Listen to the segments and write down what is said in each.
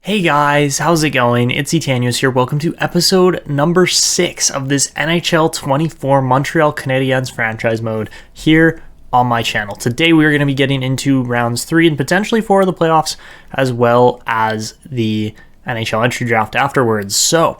Hey guys, how's it going? It's Etanyos here. Welcome to episode number 6 of this NHL 24 Montreal Canadiens franchise mode here on my channel. Today we are going to be getting into rounds 3 and potentially 4 of the playoffs, as well as the NHL Entry Draft afterwards. So,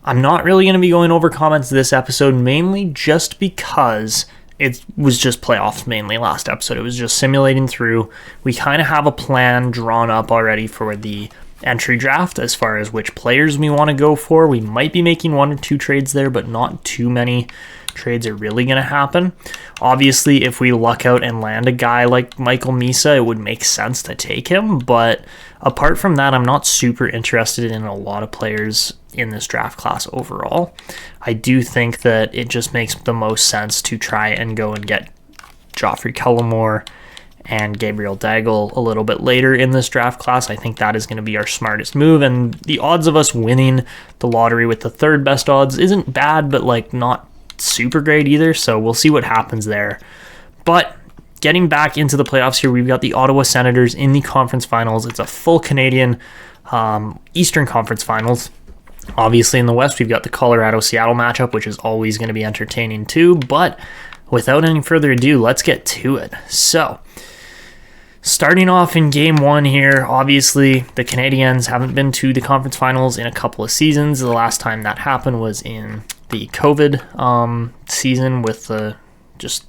I'm not really going to be going over comments this episode, mainly just because it was just playoffs mainly last episode. It was just simulating through. We kind of have a plan drawn up already for the entry draft as far as which players we want to go for. We might be making 1 or 2 trades there, but not too many trades are really going to happen. Obviously, if we luck out and land a guy like Michael Misa, it would make sense to take him, but apart from that, I'm not super interested in a lot of players in this draft class overall. I do think that it just makes the most sense to try and go and get Joffrey Cullimore and Gabriel Daigle a little bit later in this draft class. I think that is going to be our smartest move, and the odds of us winning the lottery with the third best odds isn't bad, but like not super great either, so we'll see what happens there. But getting back into the playoffs here, we've got the Ottawa Senators in the conference finals. It's a full Canadian Eastern Conference Finals. Obviously in the West, we've got the Colorado-Seattle matchup, which is always going to be entertaining too, but without any further ado, let's get to it. So, starting off in game 1 here, obviously the Canadiens haven't been to the conference finals in a couple of seasons. The last time that happened was in the COVID season with the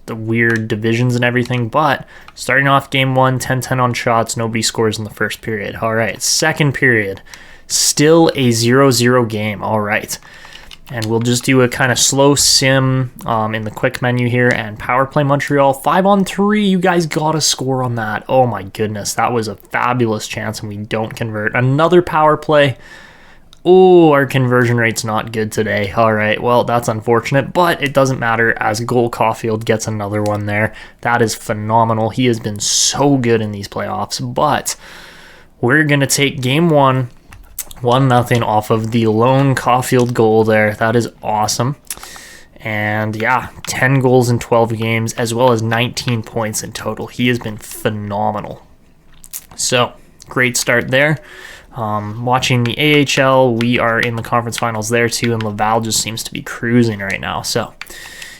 weird divisions and everything. But starting off game 1, 10-10 on shots, nobody scores in the first period. All right, second period, still a 0-0 game. All right. And we'll just do a kind of slow sim in the quick menu here. And power play Montreal, 5-on-3. You guys got to score on that. Oh my goodness, that was a fabulous chance, and we don't convert. Another power play. Oh, our conversion rate's not good today. All right, well, that's unfortunate, but it doesn't matter as Cole Caulfield gets another one there. That is phenomenal. He has been so good in these playoffs, but we're going to take game 1, 1-0 off of the lone Caulfield goal there. That is awesome. And yeah, 10 goals in 12 games, as well as 19 points in total. He has been phenomenal. So, great start there. Watching the AHL, we are in the conference finals there too, and Laval just seems to be cruising right now. So,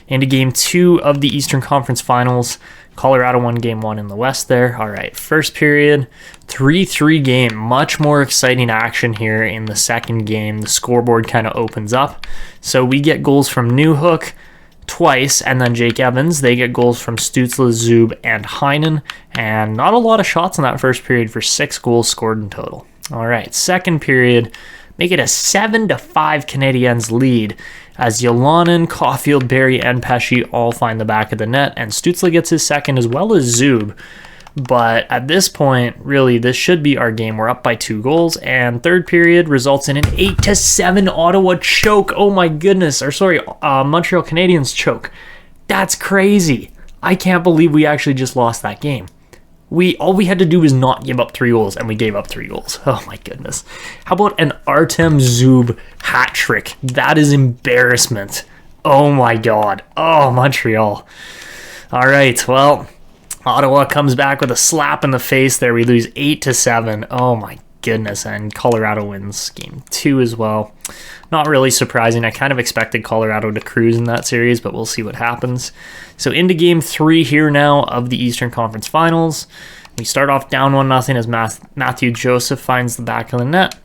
into game 2 of the Eastern Conference Finals. Colorado won game 1 in the West there. All right, first period, 3-3 game. Much more exciting action here in the second game. The scoreboard kind of opens up. So we get goals from Newhook twice, and then Jake Evans. They get goals from Stützle, Zub, and Heinen. And not a lot of shots in that first period for 6 goals scored in total. All right, second period, make it a 7-5 Canadiens lead as Yolanen, Caulfield, Barrie, and Pesce all find the back of the net, and Stützle gets his second as well as Zub. But at this point, really, this should be our game. We're up by 2 goals, and third period results in an 8-7 Ottawa choke. Oh my goodness, Montreal Canadiens choke. That's crazy. I can't believe we actually just lost that game. All we had to do was not give up 3 goals, and we gave up 3 goals. Oh my goodness. How about an Artem Zub hat trick? That is embarrassment. Oh my god. Oh, Montreal. All right, well, Ottawa comes back with a slap in the face there. We lose 8-7. Oh my goodness, and Colorado wins game 2 as well. Not really surprising. I kind of expected Colorado to cruise in that series, but we'll see what happens. So into game 3 here now of the Eastern Conference Finals. We start off down 1-0 as Matthew Joseph finds the back of the net.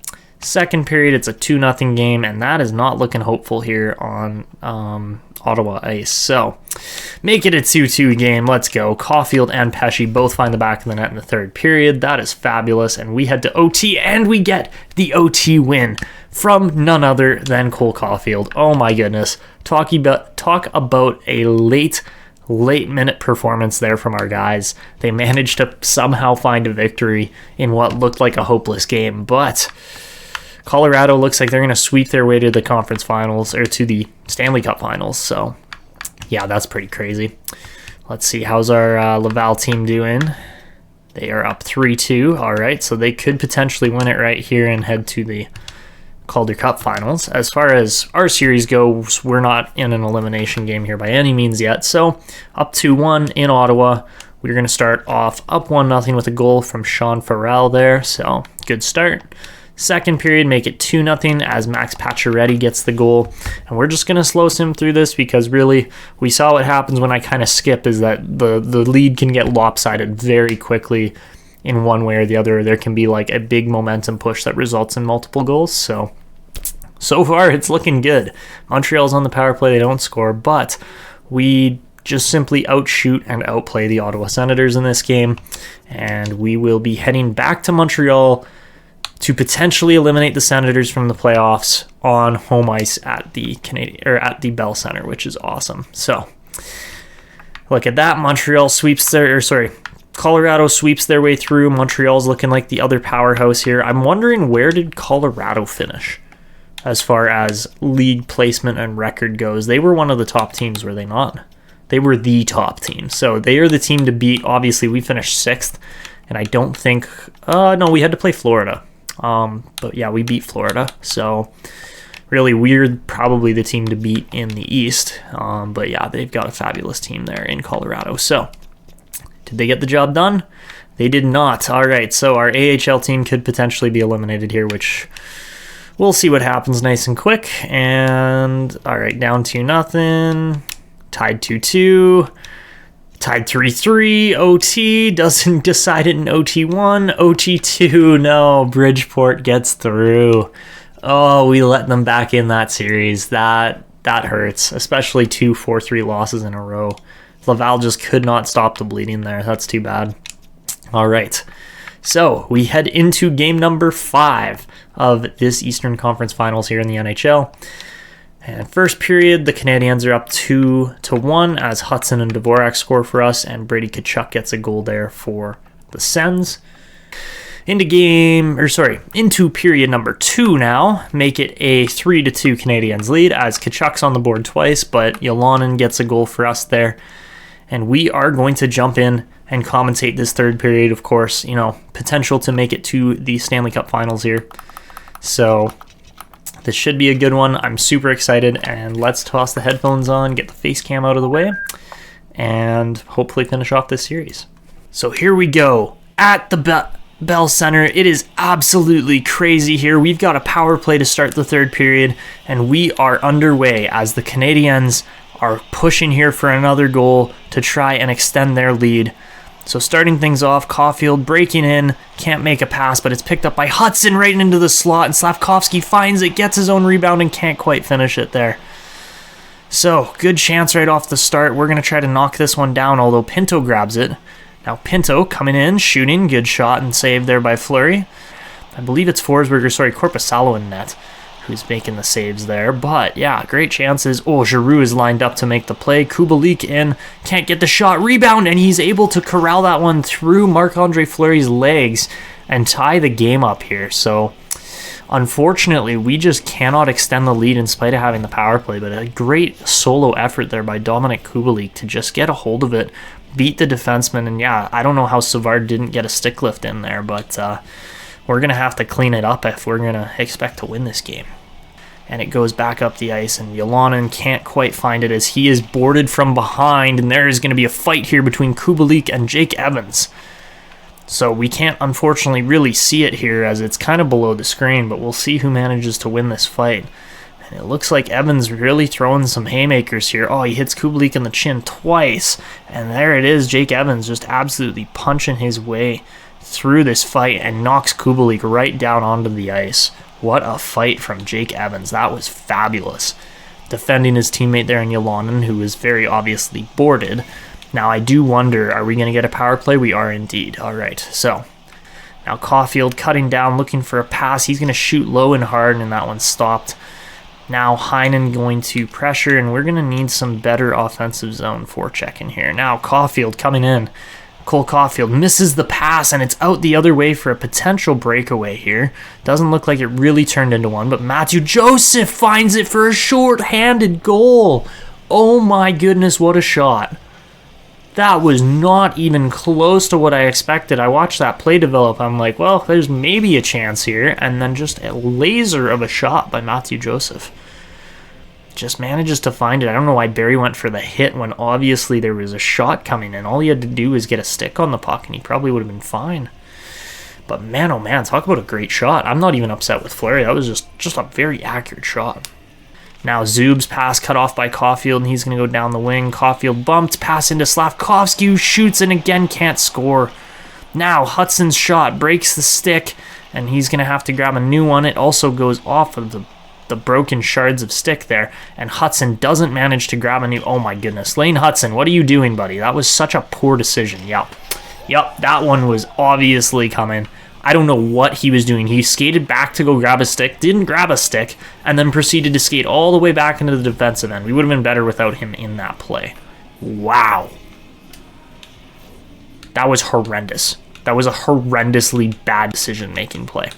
Second period, it's a 2-0 game, and that is not looking hopeful here on Ottawa ice. So make it a 2-2 game. Let's go. Caulfield and Pesce both find the back of the net in the third period. That is fabulous, and we head to OT, and we get the OT win from none other than Cole Caulfield. Oh my goodness. Talk about a late minute performance there from our guys. They managed to somehow find a victory in what looked like a hopeless game, but Colorado looks like they're going to sweep their way to the conference finals, or to the Stanley Cup finals. So yeah, that's pretty crazy. Let's see, how's our Laval team doing? They are up 3-2. All right, so they could potentially win it right here and head to the Calder Cup finals. As far as our series goes, we're not in an elimination game here by any means yet. So up 2-1 in Ottawa. We're going to start off up 1-0 with a goal from Sean Farrell there, so good start. Second period, make it 2-0 as Max Pacioretty gets the goal. And we're just going to slow sim through this because really we saw what happens when I kind of skip is that the lead can get lopsided very quickly in one way or the other. There can be like a big momentum push that results in multiple goals. So far it's looking good. Montreal's on the power play. They don't score, but we just simply outshoot and outplay the Ottawa Senators in this game. And we will be heading back to Montreal to potentially eliminate the Senators from the playoffs on home ice at the Bell Center, which is awesome. So, look at that. Colorado sweeps their way through. Montreal's looking like the other powerhouse here. I'm wondering, where did Colorado finish as far as league placement and record goes? They were one of the top teams, were they not? They were the top team. So they are the team to beat. Obviously, we finished 6th, and I don't think... no, we had to play Florida. But yeah, we beat Florida, so really we're probably the team to beat in the East. But yeah, they've got a fabulous team there in Colorado. So did they get the job done? They did not. All right, so our AHL team could potentially be eliminated here, which we'll see what happens nice and quick. And all right, down 2-0, tied 2-2. Tied 3-3, OT, doesn't decide it in OT1, OT2, no, Bridgeport gets through. Oh, we let them back in that series. That hurts, especially 2 4-3 losses in a row. Laval just could not stop the bleeding there. That's too bad. All right, so we head into game number 5 of this Eastern Conference Finals here in the NHL. And first period, the Canadiens are up 2-1 as Hudson and Dvorak score for us, and Brady Tkachuk gets a goal there for the Sens. Into period number 2 now, make it a 3-2 Canadiens lead as Tkachuk's on the board twice, but Yolonen gets a goal for us there. And we are going to jump in and commentate this third period, of course, potential to make it to the Stanley Cup Finals here. So this should be a good one. I'm super excited, and let's toss the headphones on, get the face cam out of the way, and hopefully finish off this series. So here we go at the Bell Center. It is absolutely crazy here. We've got a power play to start the third period, and we are underway as the Canadiens are pushing here for another goal to try and extend their lead. So starting things off, Caulfield breaking in, can't make a pass, but it's picked up by Hudson right into the slot, and Slavkovsky finds it, gets his own rebound, and can't quite finish it there. So, good chance right off the start. We're going to try to knock this one down, although Pinto grabs it. Now Pinto coming in, shooting, good shot and save there by Fleury. I believe it's Korpisalo in net who's making the saves there. But yeah, great chances. Oh, Giroux is lined up to make the play. Kubalik in, can't get the shot, rebound, and he's able to corral that one through Marc-Andre Fleury's legs and tie the game up here. So unfortunately, we just cannot extend the lead in spite of having the power play, but a great solo effort there by Dominic Kubalik to just get a hold of it, beat the defenseman, and yeah, I don't know how Savard didn't get a stick lift in there, but we're going to have to clean it up if we're going to expect to win this game. And it goes back up the ice, and Yolonen can't quite find it as he is boarded from behind, and there is going to be a fight here between Kubalik and Jake Evans. So we can't unfortunately really see it here as it's kind of below the screen, but we'll see who manages to win this fight. And it looks like Evans really throwing some haymakers here. Oh, he hits Kubalik in the chin twice, and there it is, Jake Evans just absolutely punching his way through this fight and knocks Kubalik right down onto the ice. What a fight from Jake Evans. That was fabulous. Defending his teammate there in Yolonen, who is very obviously boarded. Now I do wonder, are we going to get a power play? We are indeed. All right, so now Caulfield cutting down, looking for a pass. He's going to shoot low and hard, and that one's stopped. Now Heinen going to pressure, and we're going to need some better offensive zone forechecking here. Now Caulfield coming in. Cole Caulfield misses the pass, and it's out the other way for a potential breakaway here. Doesn't look like it really turned into one, but Matthew Joseph finds it for a short-handed goal. Oh my goodness, what a shot. That was not even close to what I expected. I watched that play develop. I'm like, well, there's maybe a chance here, and then just a laser of a shot by Matthew Joseph. just manages to find it. I don't know why Barrie went for the hit when obviously there was a shot coming in. All he had to do was get a stick on the puck, and he probably would have been fine. But man, oh man, talk about a great shot. I'm not even upset with Fleury. That was just a very accurate shot. Now Zub's pass cut off by Caulfield, and he's going to go down the wing. Caulfield bumped, pass into Slavkovsky, who shoots and again can't score. Now Hudson's shot breaks the stick, and he's going to have to grab a new one. It also goes off of the broken shards of stick there, and Hudson doesn't manage to grab a new... Oh my goodness. Lane Hudson, what are you doing, buddy? That was such a poor decision. Yep, that one was obviously coming. I don't know what he was doing. He skated back to go grab a stick, didn't grab a stick, and then proceeded to skate all the way back into the defensive end. We would have been better without him in that play. Wow. That was horrendous. That was a horrendously bad decision-making play.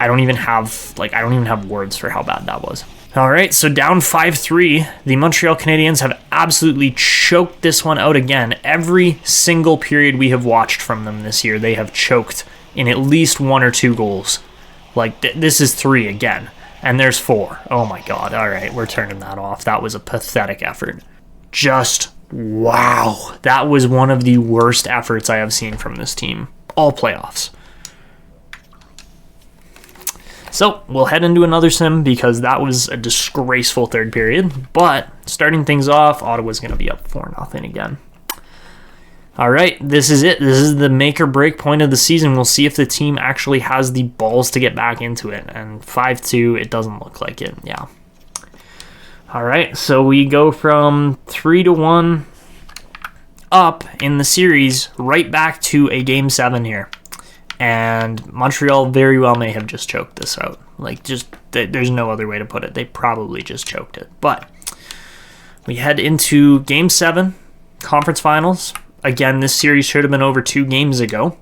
I don't even have words for how bad that was. All right, so down 5-3, the Montreal Canadiens have absolutely choked this one out again. Every single period we have watched from them this year, they have choked in at least 1 or 2 goals. Like, this is 3 again, and there's 4. Oh my god, all right, we're turning that off. That was a pathetic effort. Just, wow. That was one of the worst efforts I have seen from this team, all playoffs. So, we'll head into another sim because that was a disgraceful third period. But, starting things off, Ottawa's going to be up 4-0 again. Alright, this is it. This is the make or break point of the season. We'll see if the team actually has the balls to get back into it. And 5-2, it doesn't look like it. Yeah. Alright, so we go from 3-1 up in the series right back to a Game 7 here. And Montreal very well may have just choked this out. Like, there's no other way to put it. They probably just choked it. But we head into Game 7, Conference Finals. Again, this series should have been over 2 games ago.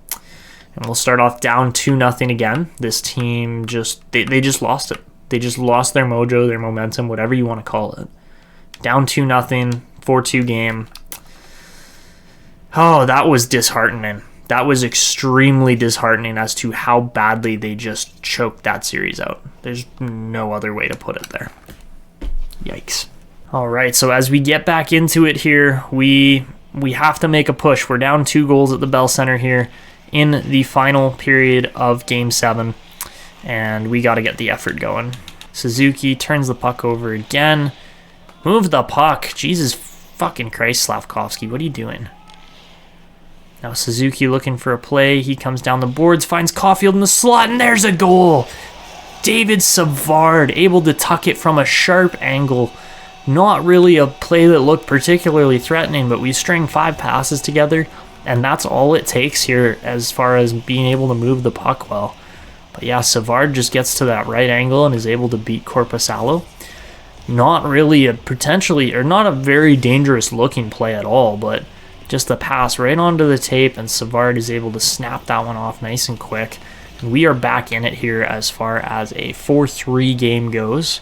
And we'll start off down 2-0 again. This team they just lost it. They just lost their mojo, their momentum, whatever you want to call it. Down 2-0, 4-2 game. Oh, that was disheartening. That was extremely disheartening as to how badly they just choked that series out. There's no other way to put it there. Yikes. All right, so as we get back into it here, we have to make a push. We're down 2 goals at the Bell Center here in the final period of Game 7, and we got to get the effort going. Suzuki turns the puck over again. Move the puck. Jesus fucking Christ, Slavkovsky, what are you doing? Now Suzuki looking for a play. He comes down the boards, finds Caulfield in the slot, and there's a goal. David Savard able to tuck it from a sharp angle. Not really a play that looked particularly threatening, but we string 5 passes together, and that's all it takes here as far as being able to move the puck well. But yeah, Savard just gets to that right angle and is able to beat Korpisalo. Not really not a very dangerous looking play at all, but just the pass right onto the tape, and Savard is able to snap that one off nice and quick. And we are back in it here as far as a 4-3 game goes.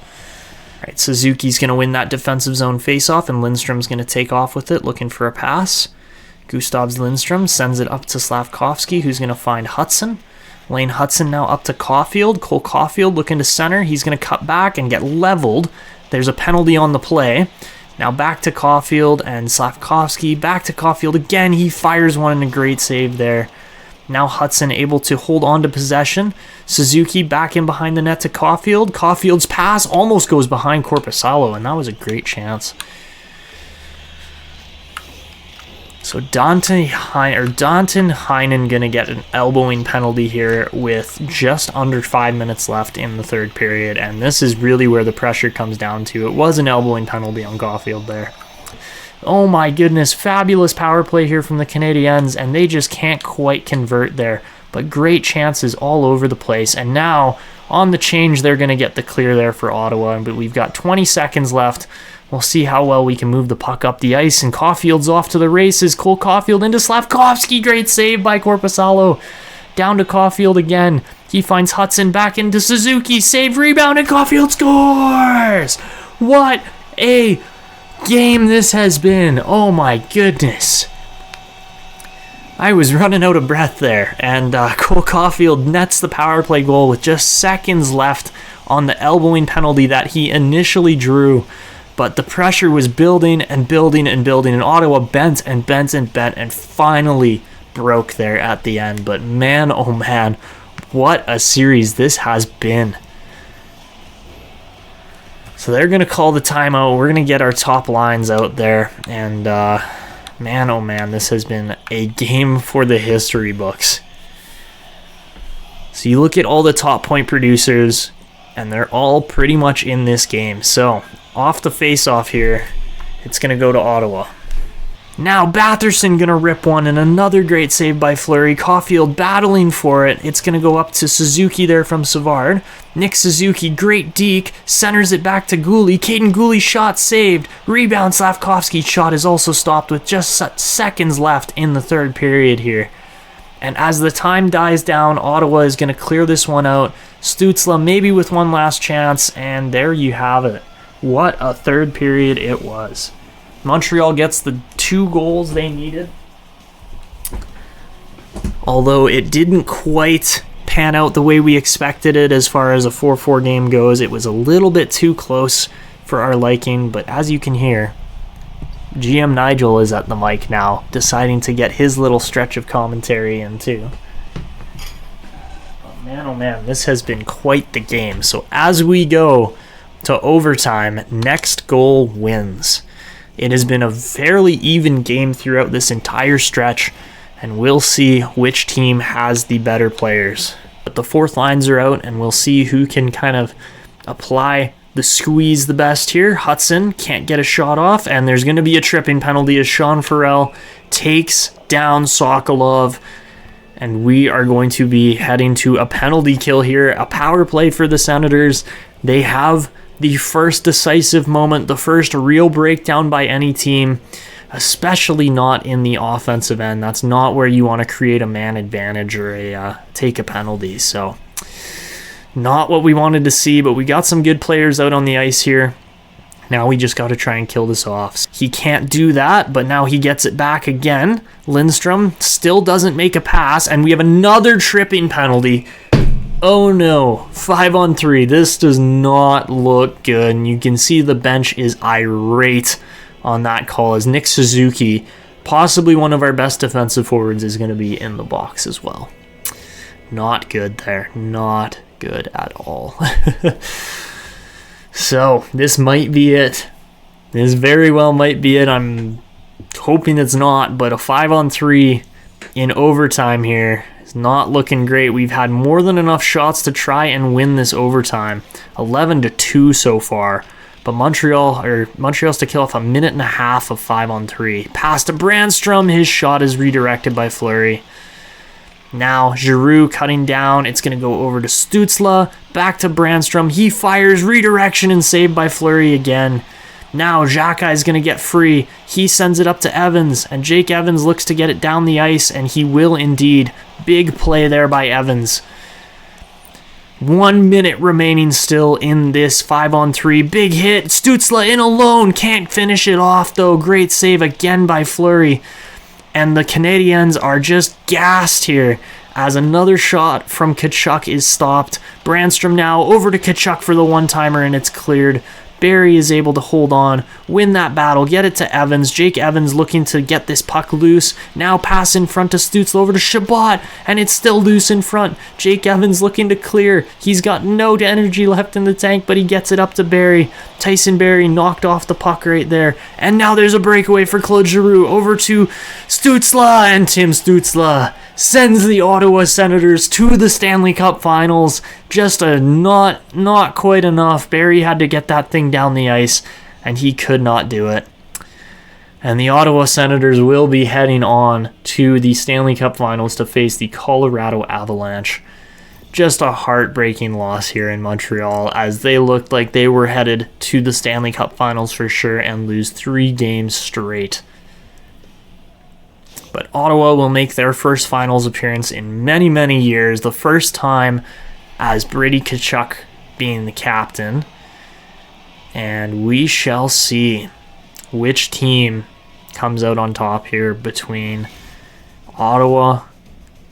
All right, Suzuki's going to win that defensive zone faceoff, and Lindstrom's going to take off with it, looking for a pass. Gustavs Lindstrom sends it up to Slavkovsky, who's going to find Hudson. Lane Hudson now up to Caulfield. Cole Caulfield looking to center. He's going to cut back and get leveled. There's a penalty on the play. Now back to Caulfield and Slavkovsky. Back to Caulfield again. He fires one and a great save there. Now Hudson able to hold on to possession. Suzuki back in behind the net to Caulfield. Caulfield's pass almost goes behind Korpisalo, and that was a great chance. So Danton Heinen going to get an elbowing penalty here with just under 5 minutes left in the third period, and this is really where the pressure comes down to. It was an elbowing penalty on Caulfield there. Oh my goodness, fabulous power play here from the Canadiens, and they just can't quite convert there. But great chances all over the place, and now on the change they're going to get the clear there for Ottawa, but we've got 20 seconds left. We'll see how well we can move the puck up the ice, and Caulfield's off to the races. Cole Caulfield into Slavkovsky. Great save by Korpisalo. Down to Caulfield again. He finds Hudson back into Suzuki. Save, rebound, and Caulfield scores! What a game this has been. Oh my goodness. I was running out of breath there, and Cole Caulfield nets the power play goal with just seconds left on the elbowing penalty that he initially drew. But the pressure was building and building and building, and Ottawa bent and bent and bent and finally broke there at the end. But man, oh man, what a series this has been. So they're going to call the timeout. We're going to get our top lines out there, and man, oh man, this has been a game for the history books. So you look at all the top point producers, and they're all pretty much in this game. So off the face-off here, it's going to go to Ottawa. Now Batherson going to rip one, and another great save by Fleury. Caulfield battling for it. It's going to go up to Suzuki there from Savard. Nick Suzuki, great deke, centers it back to Gooley. Caden Gooley shot saved. Rebound, Slavkovsky's shot is also stopped with just seconds left in the third period here. And as the time dies down, Ottawa is going to clear this one out. Stützle maybe with one last chance, and there you have it. What a third period it was. Montreal gets the 2 goals they needed. Although it didn't quite pan out the way we expected it as far as a 4-4 game goes. It was a little bit too close for our liking, but as you can hear, GM Nigel is at the mic now, deciding to get his little stretch of commentary in too. Oh man, this has been quite the game. So as we go to overtime, next goal wins. It has been a fairly even game throughout this entire stretch, and we'll see which team has the better players. But the fourth lines are out, and we'll see who can kind of apply the squeeze the best here. Hudson can't get a shot off, and there's going to be a tripping penalty as Sean Farrell takes down Sokolov, and we are going to be heading to a penalty kill here, a power play for the Senators. They have the first decisive moment, the first real breakdown by any team, especially not in the offensive end. That's not where you want to create a man advantage or take a penalty. So not what we wanted to see, but we got some good players out on the ice here. Now we just got to try and kill this off. He can't do that, but now he gets it back again. Lindstrom still doesn't make a pass, and we have another tripping penalty. Oh no, 5-on-3. This does not look good, and you can see the bench is irate on that call as Nick Suzuki, possibly one of our best defensive forwards, is going to be in the box as well. Not good there. Not good at all. So, this might be it. This very well might be it. I'm hoping it's not, but a 5-on-3 in overtime here is not looking great. We've had more than enough shots to try and win this overtime. 11-2 so far. But Montreal's to kill off a minute and a half of 5-on-3. Pass to Brandstrom. His shot is redirected by Fleury. Now Giroux cutting down. It's going to go over to Stützle. Back to Brandstrom. He fires. Redirection and saved by Fleury again. Now Xhaka is going to get free. He sends it up to Evans, and Jake Evans looks to get it down the ice, and he will indeed. Big play there by Evans. 1 minute remaining still in this 5-on-3. Big hit. Stützle in alone. Can't finish it off, though. Great save again by Fleury. And the Canadiens are just gassed here as another shot from Tkachuk is stopped. Brandstrom now over to Tkachuk for the one-timer, and it's cleared. Barrie is able to hold on, win that battle, get it to Evans. Jake Evans looking to get this puck loose. Now pass in front to Stützle over to Chabot, and it's still loose in front. Jake Evans looking to clear. He's got no energy left in the tank, but he gets it up to Barrie. Tyson Barrie knocked off the puck right there. And now there's a breakaway for Claude Giroux over to Stützle, and Tim Stützle sends the Ottawa Senators to the Stanley Cup Finals. Just not quite enough. Barrie had to get that thing down the ice, and he could not do it. And the Ottawa Senators will be heading on to the Stanley Cup Finals to face the Colorado Avalanche. Just a heartbreaking loss here in Montreal, as they looked like they were headed to the Stanley Cup Finals for sure and lose 3 games straight. But Ottawa will make their first finals appearance in many, many years. The first time as Brady Tkachuk being the captain. And we shall see which team comes out on top here between Ottawa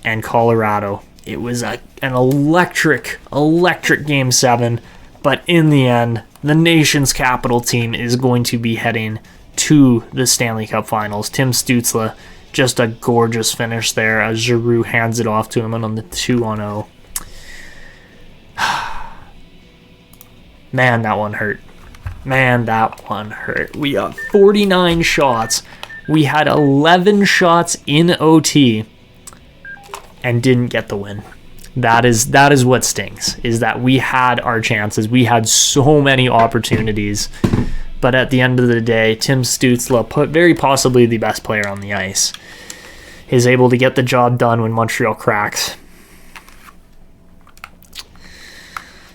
and Colorado. It was an electric Game 7, but in the end, the nation's capital team is going to be heading to the Stanley Cup Finals. Tim Stützle, just a gorgeous finish there as Giroux hands it off to him on the 2-0. Man, that one hurt. We got 49 shots. We had 11 shots in OT and didn't get the win. That is what stings, is that we had our chances. We had so many opportunities. But at the end of the day, Tim Stützle, very possibly the best player on the ice, is able to get the job done when Montreal cracks.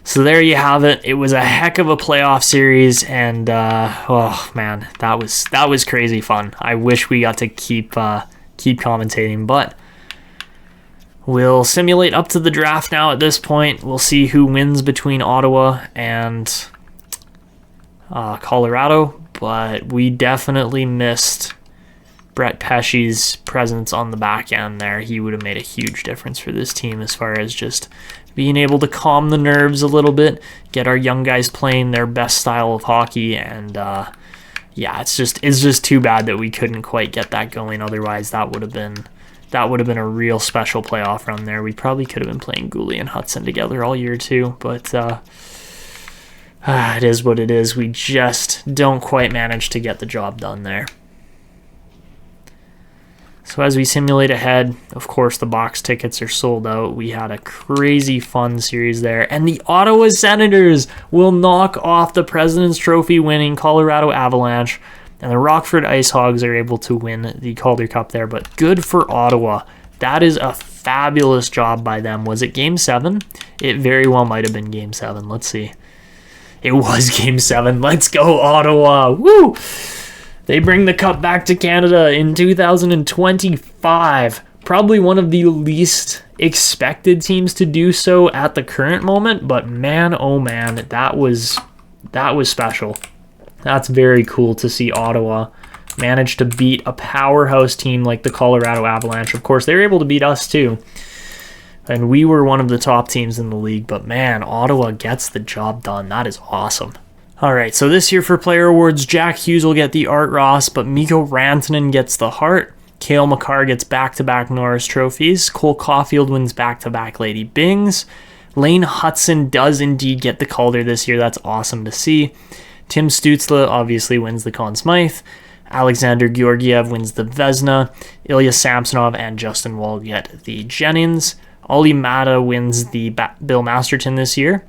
So there you have it. It was a heck of a playoff series, and oh man, that was crazy fun. I wish we got to keep commentating, but we'll simulate up to the draft now. At this point, we'll see who wins between Ottawa and Colorado, but we definitely missed Brett Pesce's presence on the back end there. He would have made a huge difference for this team as far as just being able to calm the nerves a little bit, get our young guys playing their best style of hockey, and yeah, it's just too bad that we couldn't quite get that going. Otherwise, that would have been a real special playoff run there. We probably could have been playing Gooley and Hudson together all year too, but it is what it is. We just don't quite manage to get the job done there. So as we simulate ahead, of course, the box tickets are sold out. We had a crazy fun series there. And the Ottawa Senators will knock off the President's Trophy winning Colorado Avalanche. And the Rockford Ice Hogs are able to win the Calder Cup there. But good for Ottawa. That is a fabulous job by them. Was it Game 7? It very well might have been Game 7. Let's see. It was Game 7. Let's go, Ottawa. Woo! They bring the cup back to Canada in 2025. Probably one of the least expected teams to do so at the current moment, but man, oh man, that was special. That's very cool to see Ottawa manage to beat a powerhouse team like the Colorado Avalanche. Of course, they were able to beat us too, and we were one of the top teams in the league, but man, Ottawa gets the job done. That is awesome. All right, so this year for player awards, Jack Hughes will get the Art Ross, but Mikko Rantanen gets the Hart. Cale Makar gets back-to-back Norris trophies. Cole Caulfield wins back-to-back Lady Bings. Lane Hutson does indeed get the Calder this year. That's awesome to see. Tim Stützle obviously wins the Conn Smythe. Alexander Georgiev wins the Vezina. Ilya Samsonov and Justin Wall get the Jennings. Olli Mata wins the Bill Masterton this year.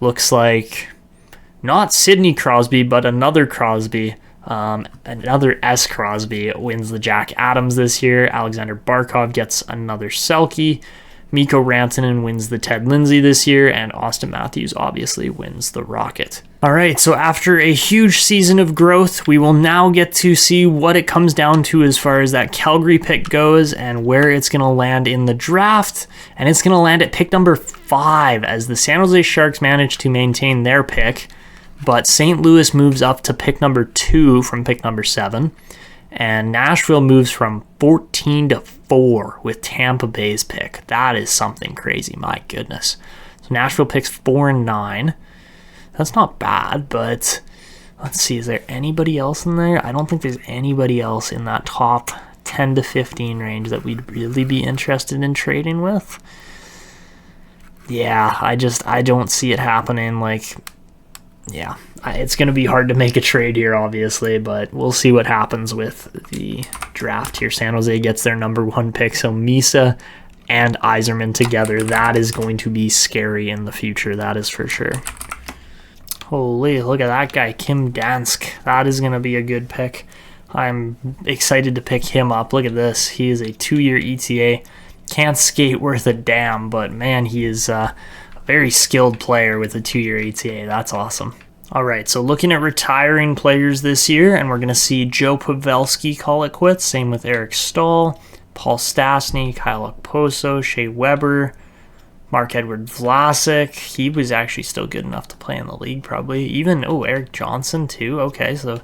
Looks like not Sidney Crosby, but another Crosby, another S. Crosby wins the Jack Adams this year. Alexander Barkov gets another Selke. Mikko Rantanen wins the Ted Lindsay this year, and Austin Matthews obviously wins the Rocket. All right, so after a huge season of growth, we will now get to see what it comes down to as far as that Calgary pick goes and where it's going to land in the draft. And it's going to land at pick number 5 as the San Jose Sharks manage to maintain their pick. But St. Louis moves up to pick number 2 from pick number 7. And Nashville moves from 14 to 4 with Tampa Bay's pick. That is something crazy, my goodness. So Nashville picks 4 and 9. That's not bad, but let's see, is there anybody else in there? I don't think there's anybody else in that top 10 to 15 range that we'd really be interested in trading with. Yeah, I don't see it happening. Yeah, it's going to be hard to make a trade here, obviously, but we'll see what happens with the draft here. San Jose gets their number 1 pick, so Misa and Yzerman together. That is going to be scary in the future, that is for sure. Holy, look at that guy, Kim Dansk. That is going to be a good pick. I'm excited to pick him up. Look at this. He is a 2-year ETA. Can't skate worth a damn, but man, he is a very skilled player with a 2-year ETA. That's awesome. All right, so looking at retiring players this year, and we're going to see Joe Pavelski call it quits. Same with Eric Stahl, Paul Stastny, Kyle Okposo, Shea Weber, Mark-Edward Vlasic. He was actually still good enough to play in the league, probably. Even, Eric Johnson, too. Okay, so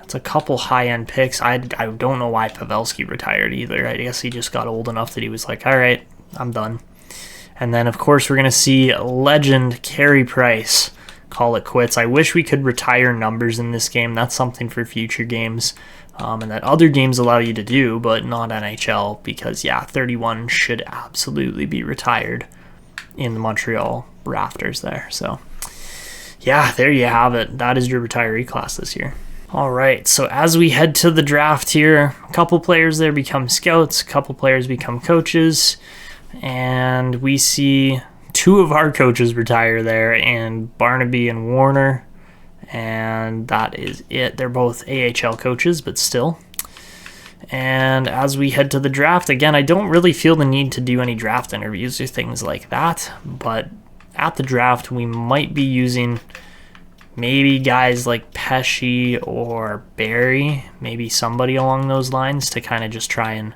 It's a couple high-end picks. I don't know why Pavelski retired either. I guess he just got old enough that he was like, all right, I'm done. And then, of course, we're going to see legend Carey Price call it quits. I wish we could retire numbers in this game. That's something for future games, and that other games allow you to do, but not NHL, because, yeah, 31 should absolutely be retired in the Montreal rafters there. So, yeah, there you have it. That is your retiree class this year. All right, so as we head to the draft here, a couple players there become scouts, a couple players become coaches, and we see two of our coaches retire there, and Barnaby and Warner, and that is it. They're both AHL coaches, but still. And as we head to the draft, again, I don't really feel the need to do any draft interviews or things like that, but at the draft, we might be using maybe guys like Pesce or Barry, maybe somebody along those lines to kind of just try and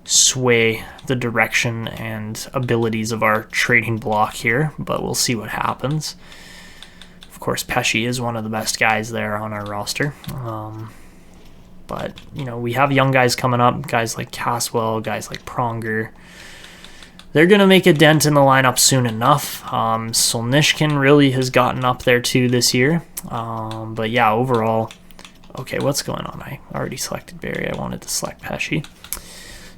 sway the direction and abilities of our trading block here, but we'll see what happens. Of course, Pesce is one of the best guys there on our roster. But, you know, we have young guys coming up, guys like Caswell, guys like Pronger. They're going to make a dent in the lineup soon enough. Solnishkin really has gotten up there too this year. But yeah, overall, okay, what's going on? I already selected Barry. I wanted to select Pesce.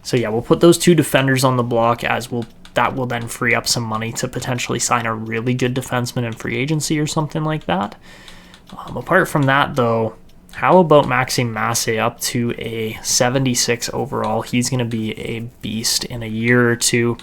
So yeah, we'll put those two defenders on the block, that will then free up some money to potentially sign a really good defenseman in free agency or something like that. Apart from that, though, how about Maxime Massé up to a 76 overall? He's going to be a beast in a year or two.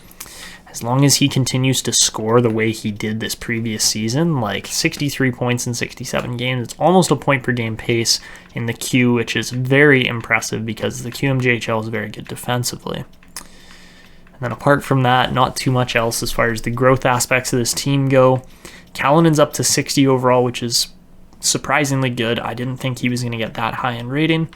As long as he continues to score the way he did this previous season, like 63 points in 67 games, it's almost a point per game pace in the Q, which is very impressive because the QMJHL is very good defensively. And then apart from that, not too much else as far as the growth aspects of this team go. Kallinen's up to 60 overall, which is surprisingly good. I didn't think he was going to get that high in rating.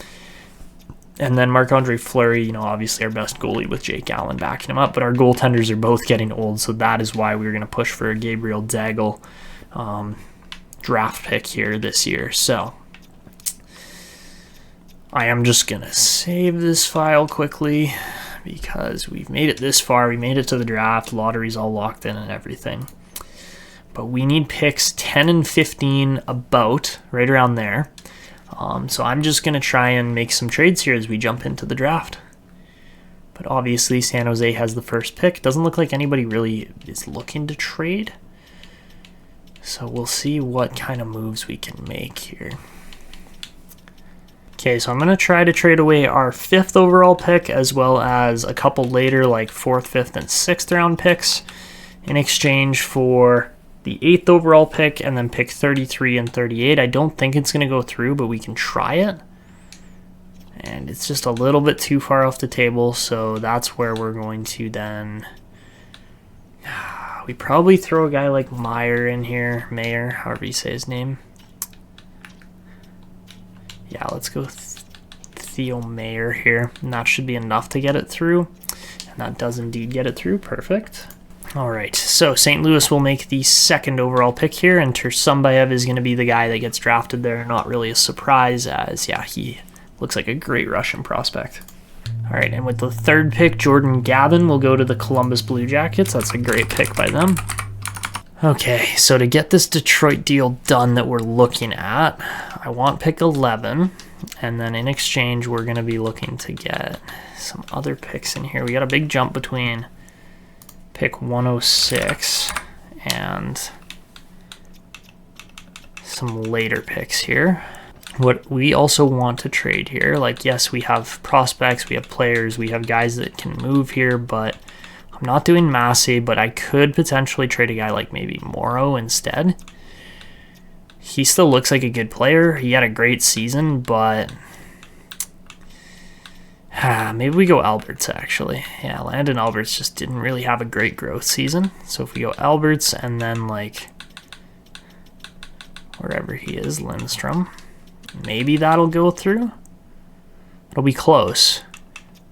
And then Marc-Andre Fleury, obviously our best goalie with Jake Allen backing him up, but our goaltenders are both getting old, so that is why we were going to push for a Gabriel Daigle draft pick here this year. So I am just going to save this file quickly because we've made it this far. We made it to the draft. Lottery's all locked in and everything. But we need picks 10 and 15 about, right around there. So I'm just going to try and make some trades here as we jump into the draft. But obviously San Jose has the first pick. Doesn't look like anybody really is looking to trade. So we'll see what kind of moves we can make here. Okay, so I'm going to try to trade away our 5th overall pick as well as a couple later like 4th, 5th, and 6th round picks in exchange for the 8th overall pick and then pick 33 and 38. I don't think it's going to go through, but we can try it. And it's just a little bit too far off the table, so that's where we're going to then... We probably throw a guy like Mayer in here. Mayer, however you say his name. Yeah, let's go Theo Mayer here. And that should be enough to get it through. And that does indeed get it through. Perfect. All right, so St. Louis will make the 2nd overall pick here, and Tursumbayev is going to be the guy that gets drafted there. Not really a surprise, as, yeah, he looks like a great Russian prospect. All right, and with the 3rd pick, Jordan Gavin will go to the Columbus Blue Jackets. That's a great pick by them. Okay, so to get this Detroit deal done that we're looking at, I want pick 11, and then in exchange, we're going to be looking to get some other picks in here. We got a big jump between pick 106 and some later picks here. What we also want to trade here, like, yes, we have prospects, we have players, we have guys that can move here, but I'm not doing Massey, but I could potentially trade a guy like maybe Morrow instead. He still looks like a good player. He had a great season, but maybe we go Alberts, actually. Yeah, Landon Alberts just didn't really have a great growth season. So if we go Alberts and then, like, wherever he is, Lindstrom, maybe that'll go through. It'll be close.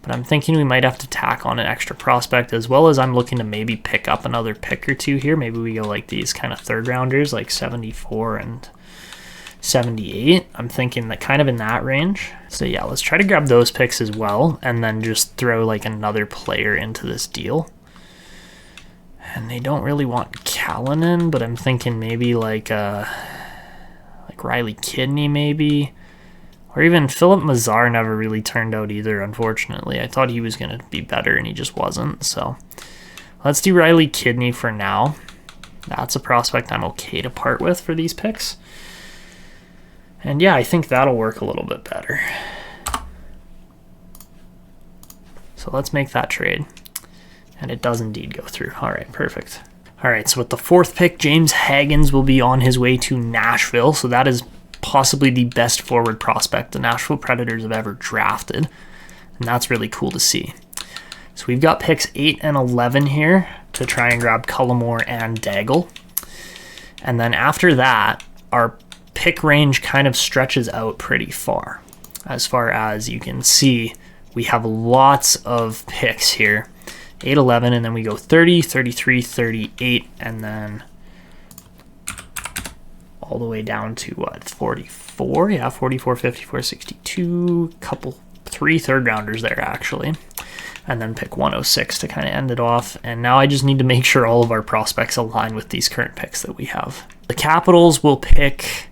But I'm thinking we might have to tack on an extra prospect, as well as I'm looking to maybe pick up another pick or two here. Maybe we go like these kind of 3rd rounders, like 74 and 78. I'm thinking that kind of in that range. So yeah, let's try to grab those picks as well, and then just throw like another player into this deal. And they don't really want Callanan, but I'm thinking maybe like Riley Kidney maybe. Or even Philip Mazar never really turned out either, unfortunately. I thought he was going to be better, and he just wasn't. So let's do Riley Kidney for now. That's a prospect I'm okay to part with for these picks. And yeah, I think that'll work a little bit better. So let's make that trade. And it does indeed go through. All right, perfect. All right, so with the 4th pick, James Haggins will be on his way to Nashville. So that is possibly the best forward prospect the Nashville Predators have ever drafted. And that's really cool to see. So we've got picks 8 and 11 here to try and grab Cullimore and Daigle. And then after that, our pick range kind of stretches out pretty far. As you can see, we have lots of picks here. 8, 11, and then we go 30, 33, 38, and then all the way down to what, 44? Yeah, 44, 54, 62, 3 third rounders there actually. And then pick 106 to kind of end it off. And now I just need to make sure all of our prospects align with these current picks that we have. The Capitals will pick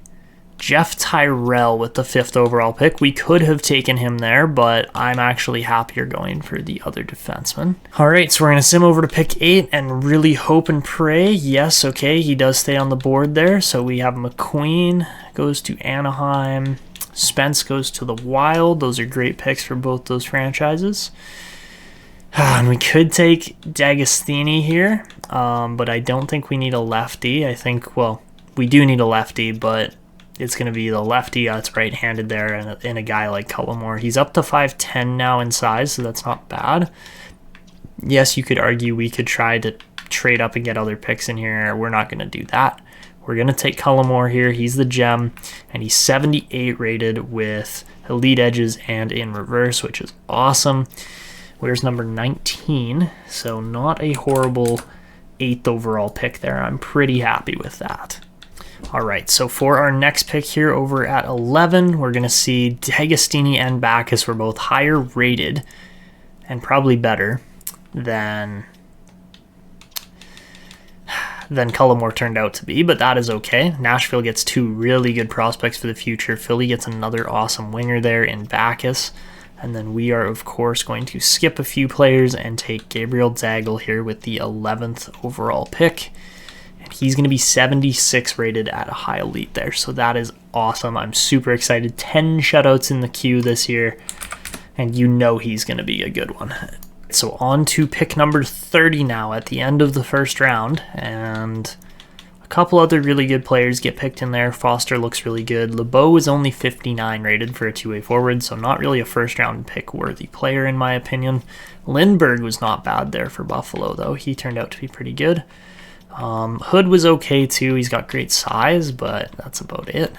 Jeff Tyrell with the 5th overall pick. We could have taken him there, but I'm actually happier going for the other defenseman. All right, so we're going to sim over to pick 8 and really hope and pray. Yes, okay, he does stay on the board there. So we have McQueen goes to Anaheim. Spence goes to the Wild. Those are great picks for both those franchises. And we could take D'Agostini here, but I don't think we need a lefty. I think, well, we do need a lefty, but it's going to be the lefty that's right-handed there and a guy like Cullimore. He's up to 5'10 now in size, so that's not bad. Yes, you could argue we could try to trade up and get other picks in here. We're not going to do that. We're going to take Cullimore here. He's the gem, and he's 78 rated with elite edges and in reverse, which is awesome. Where's number 19? So not a horrible 8th overall pick there. I'm pretty happy with that. All right, so for our next pick here over at 11, we're going to see D'Agostini and Backes were both higher rated and probably better than Cullimore turned out to be, but that is okay. Nashville gets 2 really good prospects for the future. Philly gets another awesome winger there in Backes. And then we are, of course, going to skip a few players and take Gabriel Daigle here with the 11th overall pick. And he's going to be 76 rated at a high elite there. So that is awesome. I'm super excited. 10 shutouts in the queue this year. And you know he's going to be a good one. So on to pick number 30 now at the end of the first round. And a couple other really good players get picked in there. Foster looks really good. LeBeau is only 59 rated for a two-way forward, so not really a first-round pick-worthy player in my opinion. Lindbergh was not bad there for Buffalo, though. He turned out to be pretty good. Hood was okay, too. He's got great size, but that's about it.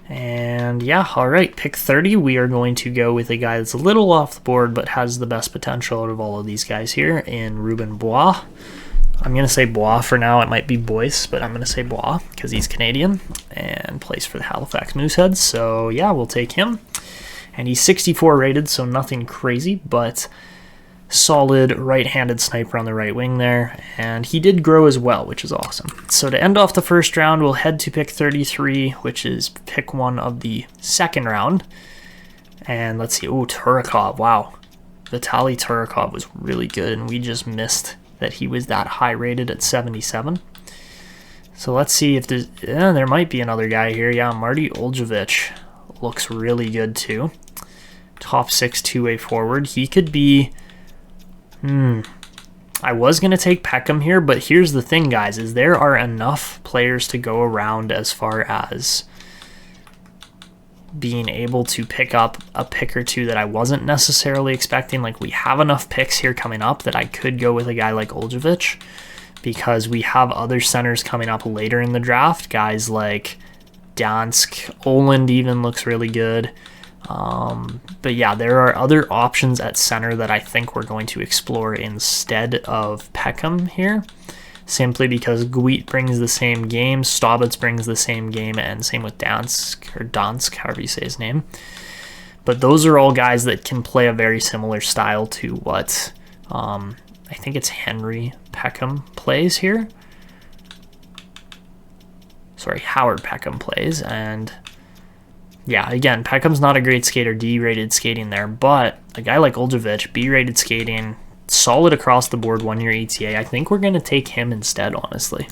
And yeah, all right, pick 30. We are going to go with a guy that's a little off the board, but has the best potential out of all of these guys here in Ruben Bois. I'm going to say Bois for now. It might be Boyce, but I'm going to say Bois because he's Canadian and plays for the Halifax Mooseheads. So yeah, we'll take him. And he's 64 rated, so nothing crazy, but solid right-handed sniper on the right wing there. And he did grow as well, which is awesome. So to end off the first round, we'll head to pick 33, which is pick 1 of the second round. And let's see. Oh, Turakov. Wow. Vitaly Turakov was really good, and we just missed that he was that high rated at 77. So let's see if there's... there might be another guy here. Yeah, Marty Oljevich looks really good too. Top 6 two-way forward. He could be... I was going to take Peckham here, but here's the thing, guys, is there are enough players to go around as far as being able to pick up a pick or two that I wasn't necessarily expecting. Like, we have enough picks here coming up that I could go with a guy like Oljevich because we have other centers coming up later in the draft. Guys like Dansk, Oland even looks really good. But yeah, there are other options at center that I think we're going to explore instead of Peckham here. simply because Guit brings the same game, Staubitz brings the same game, and same with Dansk, however you say his name. But those are all guys that can play a very similar style to what I think it's Henry Peckham plays here. Sorry, Howard Peckham plays. And yeah, again, Peckham's not a great skater, D-rated skating there, but a guy like Oljevic, B-rated skating, solid across the board, 1-year ETA. I think we're going to take him instead, honestly.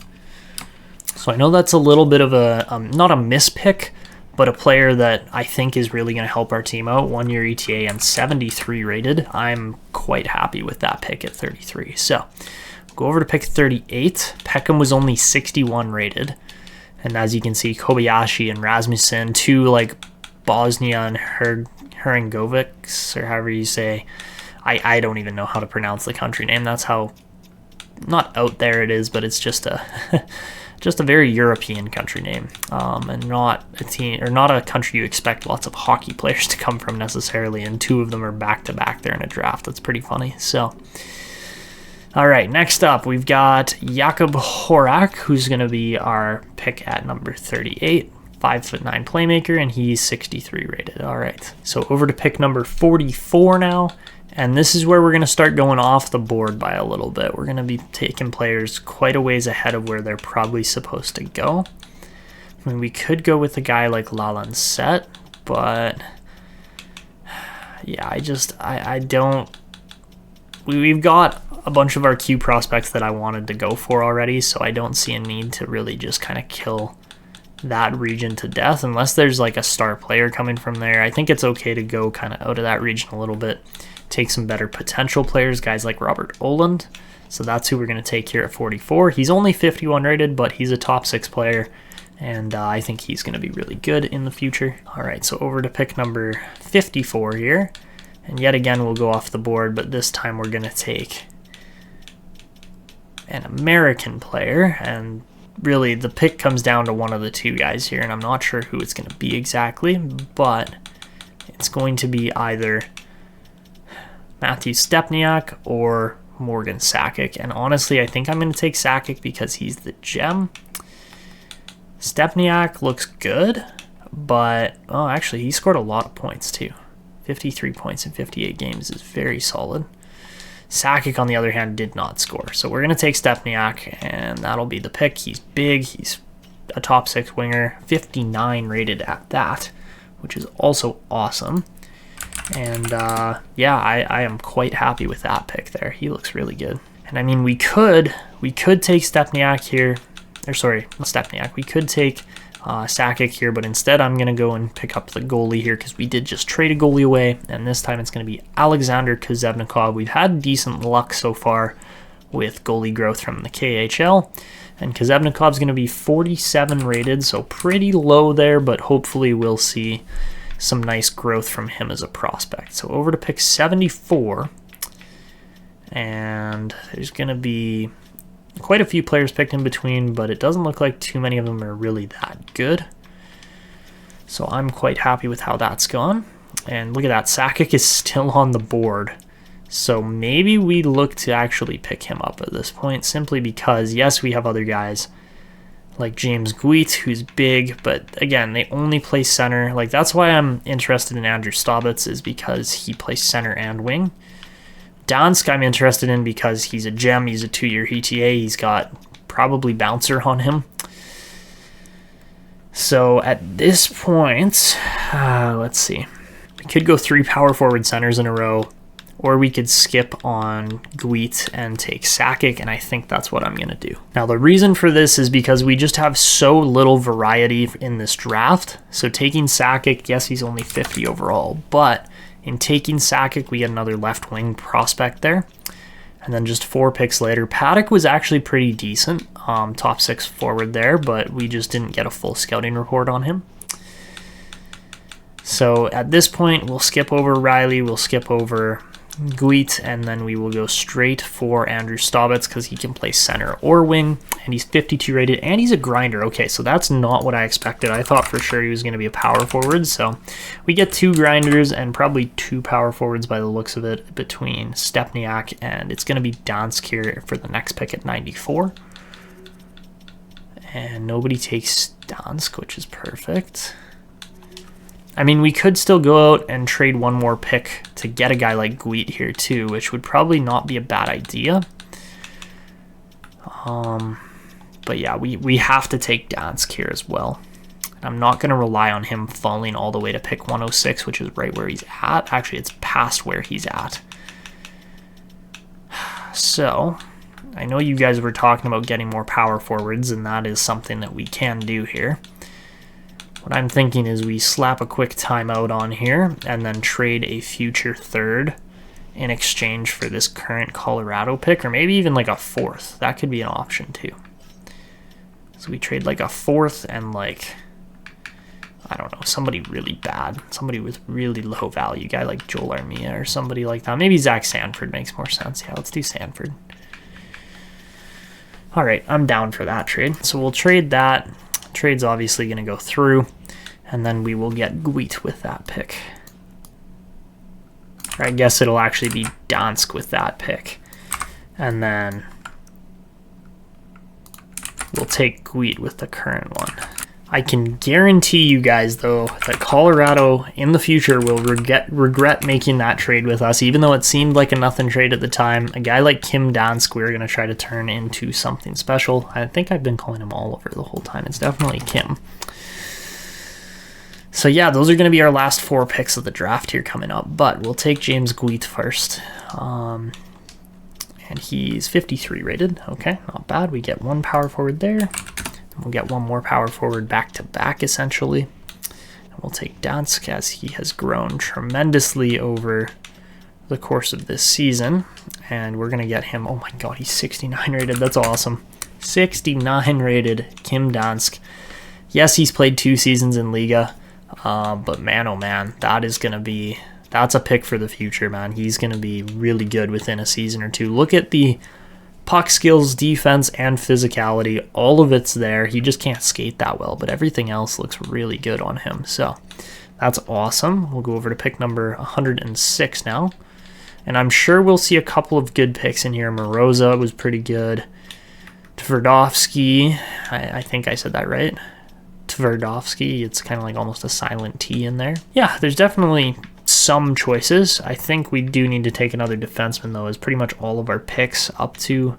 So I know that's a little bit of a, not a mispick, but a player that I think is really going to help our team out. 1-year ETA and 73 rated. I'm quite happy with that pick at 33. So go over to pick 38. Peckham was only 61 rated. And as you can see, Kobayashi and Rasmussen, two like Bosnia and Herzegovina, or however you say. I don't even know how to pronounce the country name. That's how not out there it is, but it's just a just a very European country name, and not a team or not a country you expect lots of hockey players to come from necessarily. And two of them are back to back there in a draft. That's pretty funny. So. All right, next up, we've got Jakub Horak, who's going to be our pick at number 38, 5'9" playmaker, and he's 63 rated. All right, so over to pick number 44 now, and this is where we're going to start going off the board by a little bit. We're going to be taking players quite a ways ahead of where they're probably supposed to go. I mean, we could go with a guy like Lalancette, but yeah, I don't. We've got a bunch of our Q prospects that I wanted to go for already, so I don't see a need to really just kind of kill that region to death unless there's like a star player coming from there. I think it's okay to go kind of out of that region a little bit, take some better potential players, guys like Robert Oland. So that's who we're going to take here at 44. He's only 51 rated, but he's a top 6 player, and I think he's going to be really good in the future. All right, so over to pick number 54 here. And yet again, we'll go off the board, but this time we're going to take an American player. And really, the pick comes down to one of the two guys here, and I'm not sure who it's going to be exactly, but it's going to be either Matthew Stepniak or Morgan Sakic. And honestly, I think I'm going to take Sakic because he's the gem. Stepniak looks good, but, oh, actually, he scored a lot of points too. 53 points in 58 games is very solid. Sakic, on the other hand, did not score. So we're going to take Stepniak, and that'll be the pick. He's big. He's a top 6 winger. 59 rated at that, which is also awesome. And, yeah, I am quite happy with that pick there. He looks really good. And, I mean, we could take Stepniak here. Or, sorry, not Stepniak. We could take Sakic here, but instead I'm going to go and pick up the goalie here because we did just trade a goalie away, and this time it's going to be Alexander Kozebnikov. We've had decent luck so far with goalie growth from the KHL, and Kozebnikov's going to be 47 rated, so pretty low there, but hopefully we'll see some nice growth from him as a prospect. So over to pick 74, and there's going to be quite a few players picked in between, but it doesn't look like too many of them are really that good. So I'm quite happy with how that's gone. And look at that, Sakic is still on the board. So maybe we look to actually pick him up at this point, simply because, yes, we have other guys like James Guit, who's big, but again, they only play center. Like, that's why I'm interested in Andrew Staubitz, is because he plays center and wing. Dansk I'm interested in because he's a gem. He's a 2-year ETA. He's got probably bouncer on him. So at this point, let's see. We could go 3 power forward centers in a row, or we could skip on Guit and take Sakic, and I think that's what I'm going to do. Now, the reason for this is because we just have so little variety in this draft. So taking Sakic, yes, he's only 50 overall, but in taking Sakic, we get another left wing prospect there. And then just 4 picks later, Paddock was actually pretty decent, top 6 forward there, but we just didn't get a full scouting report on him. So at this point, we'll skip over Riley, we'll skip over Guit, and then we will go straight for Andrew Staubitz because he can play center or wing, and he's 52 rated, and he's a grinder. Okay, so that's not what I expected. I thought for sure he was going to be a power forward, so we get 2 grinders and probably 2 power forwards by the looks of it between Stepniak, and it's going to be Dansk here for the next pick at 94. And nobody takes Dansk, which is perfect. I mean, we could still go out and trade one more pick to get a guy like Guit here too, which would probably not be a bad idea. But yeah, we have to take Dansk here as well. I'm not going to rely on him falling all the way to pick 106, which is right where he's at. Actually, it's past where he's at. So, I know you guys were talking about getting more power forwards, and that is something that we can do here. What I'm thinking is we slap a quick timeout on here and then trade a future third in exchange for this current Colorado pick, or maybe even like a fourth. That could be an option too. So we trade like a fourth and like, I don't know, somebody really bad, somebody with really low value, guy like Joel Armia or somebody like that. Maybe Zach Sanford makes more sense. Yeah, let's do Sanford. All right, I'm down for that trade. So we'll trade that. Trade's obviously going to go through, and then we will get Guit with that pick. Or I guess it'll actually be Dansk with that pick. And then we'll take Guit with the current one. I can guarantee you guys, though, that Colorado in the future will regret making that trade with us, even though it seemed like a nothing trade at the time. A guy like Kim Dansk, we're going to try to turn into something special. I think I've been calling him Oliver the whole time. It's definitely Kim. So yeah, those are going to be our last 4 picks of the draft here coming up, but we'll take James Guit first. And he's 53 rated. Okay, not bad. We get 1 power forward there. We'll get 1 more power forward back-to-back, essentially. And we'll take Dansk, as he has grown tremendously over the course of this season. And we're going to get him, oh my god, he's 69 rated. That's awesome. 69 rated Kim Dansk. Yes, he's played 2 seasons in Liga, but man, oh man, that's a pick for the future, man. He's going to be really good within a season or 2. Look at the puck skills, defense, and physicality. All of it's there. He just can't skate that well, but everything else looks really good on him. So that's awesome. We'll go over to pick number 106 now. And I'm sure we'll see a couple of good picks in here. Moroza was pretty good. Tverdovsky, I think I said that right. Tverdovsky, it's kind of like almost a silent T in there. Yeah, there's definitely some choices. I think we do need to take another defenseman, though, as pretty much all of our picks up to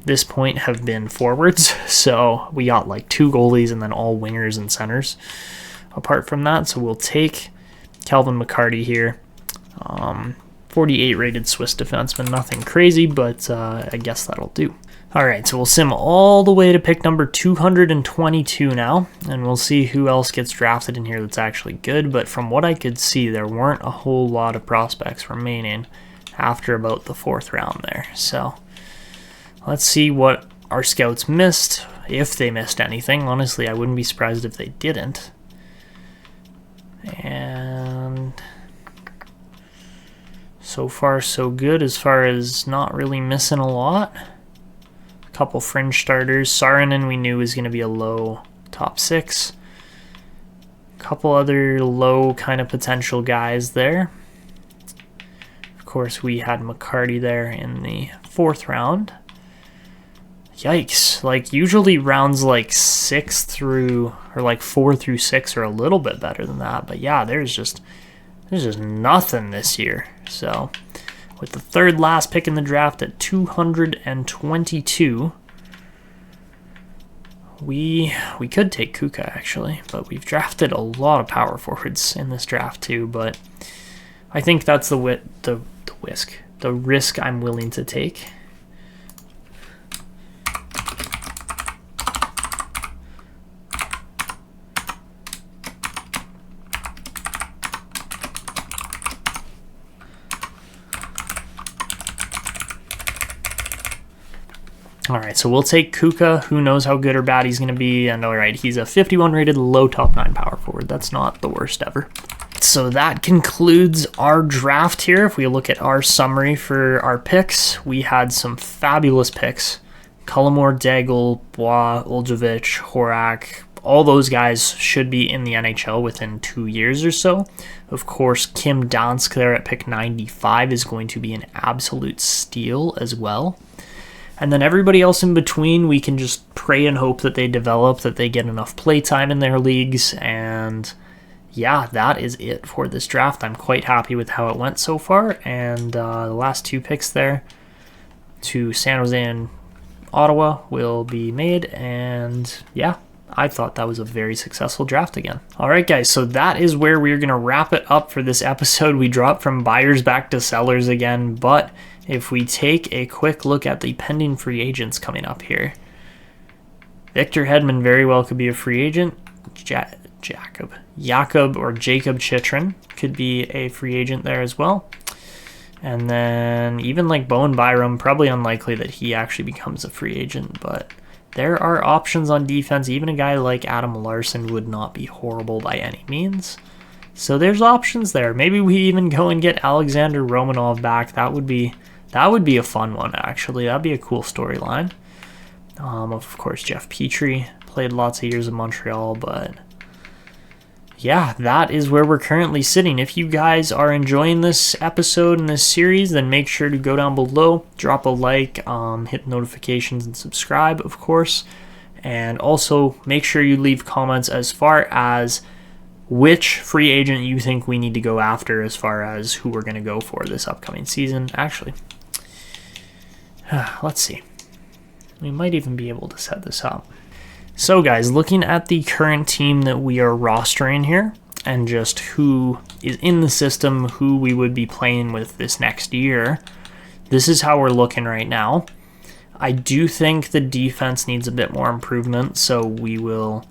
this point have been forwards. So we got like 2 goalies and then all wingers and centers apart from that. So we'll take Calvin McCarty here. 48 rated Swiss defenseman, nothing crazy, but I guess that'll do. All right, so we'll sim all the way to pick number 222 now, and we'll see who else gets drafted in here that's actually good. But from what I could see, there weren't a whole lot of prospects remaining after about the 4th round there. So let's see what our scouts missed, if they missed anything. Honestly, I wouldn't be surprised if they didn't. And so far, so good, as far as not really missing a lot. Couple fringe starters. Saarinen we knew was going to be a low top 6. Couple other low kind of potential guys there. Of course, we had McCarty there in the 4th round. Yikes. Like, usually rounds like 6 through, or like 4 through 6 are a little bit better than that. But yeah, there's just nothing this year. So with the 3rd last pick in the draft at 222, we could take Kuka, actually, but we've drafted a lot of power forwards in this draft too. But I think that's the risk I'm willing to take. All right, so we'll take Kuka. Who knows how good or bad he's going to be. And all right, he's a 51 rated low top 9 power forward. That's not the worst ever. So that concludes our draft here. If we look at our summary for our picks, we had some fabulous picks. Cullimore, Daigle, Bois, Oljevic, Horak, all those guys should be in the NHL within 2 years or so. Of course, Kim Dansk there at pick 95 is going to be an absolute steal as well. And then everybody else in between, we can just pray and hope that they develop, that they get enough play time in their leagues. And yeah, that is it for this draft. I'm quite happy with how it went so far. And the last 2 picks there to San Jose and Ottawa will be made. And yeah, I thought that was a very successful draft again. All right, guys, so that is where we're going to wrap it up for this episode. We dropped from buyers back to sellers again, but if we take a quick look at the pending free agents coming up here, Victor Hedman very well could be a free agent. Jakob Chitrin could be a free agent there as well. And then even like Bowen Byram, probably unlikely that he actually becomes a free agent, but there are options on defense. Even a guy like Adam Larson would not be horrible by any means. So there's options there. Maybe we even go and get Alexander Romanov back. That would be a fun one, actually. That'd be a cool storyline. Of course, Jeff Petrie played lots of years in Montreal, but yeah, that is where we're currently sitting. If you guys are enjoying this episode and this series, then make sure to go down below, drop a like, hit notifications, and subscribe, of course. And also make sure you leave comments as far as which free agent you think we need to go after as far as who we're going to go for this upcoming season. Actually, let's see. We might even be able to set this up. So guys, looking at the current team that we are rostering here and just who is in the system, who we would be playing with this next year, this is how we're looking right now. I do think the defense needs a bit more improvement, so we will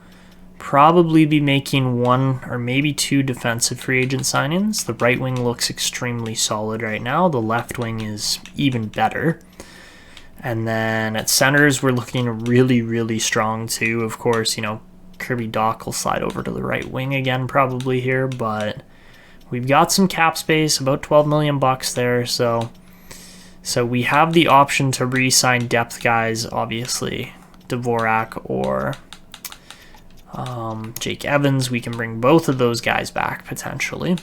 probably be making 1 or maybe 2 defensive free agent signings. The right wing looks extremely solid right now. The left wing is even better. And then at centers, we're looking really, really strong too. Of course, Kirby Dach will slide over to the right wing again probably here, but we've got some cap space, about $12 million there. So we have the option to re-sign depth guys, obviously Dvorak or Jake Evans. We can bring both of those guys back potentially.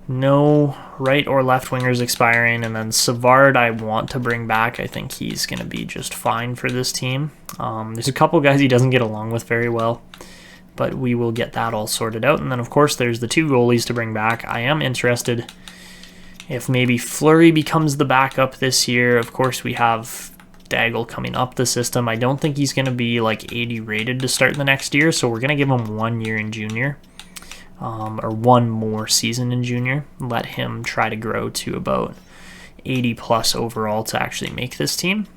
No right or left wingers expiring, and then Savard I want to bring back. I think he's going to be just fine for this team. There's a couple guys he doesn't get along with very well, but we will get that all sorted out. And then, of course, there's the 2 goalies to bring back. I am interested if maybe Fleury becomes the backup this year. Of course, we have Daigle coming up the system. I don't think he's going to be like 80 rated to start the next year, so we're going to give him 1 year in junior. Or 1 more season in junior. Let him try to grow to about 80 plus overall to actually make this team.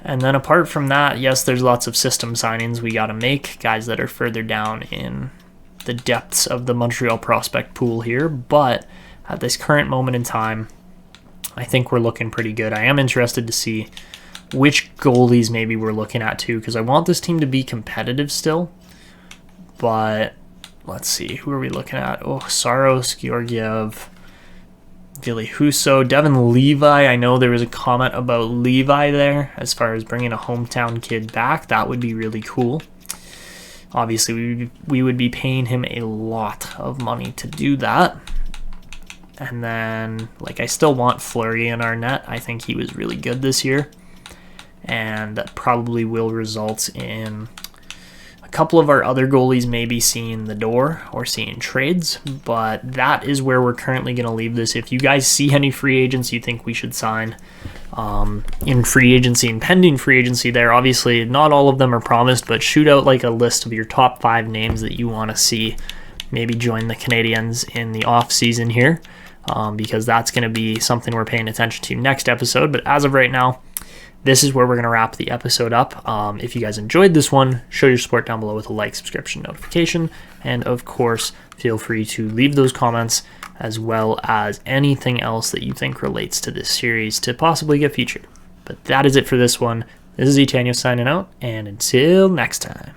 And then apart from that, yes, there's lots of system signings we got to make, guys that are further down in the depths of the Montreal prospect pool here, but at this current moment in time, I think we're looking pretty good. I am interested to see which goalies maybe we're looking at too, because I want this team to be competitive still, but let's see, who are we looking at? Oh, Saros, Georgiev, Ville Husso, Devin Levi. I know there was a comment about Levi there as far as bringing a hometown kid back. That would be really cool. Obviously, we would be paying him a lot of money to do that. And then, I still want Fleury in our net. I think he was really good this year. And that probably will result in a couple of our other goalies maybe seeing the door or seeing trades, but that is where we're currently going to leave this. If you guys see any free agents you think we should sign in free agency and pending free agency there, obviously not all of them are promised, but shoot out a list of your top 5 names that you want to see maybe join the Canadiens in the off season here, because that's going to be something we're paying attention to next episode. But as of right now, this is where we're going to wrap the episode up. If you guys enjoyed this one, show your support down below with a like, subscription, notification, and of course, feel free to leave those comments as well as anything else that you think relates to this series to possibly get featured. But that is it for this one. This is Etanyos signing out, and until next time.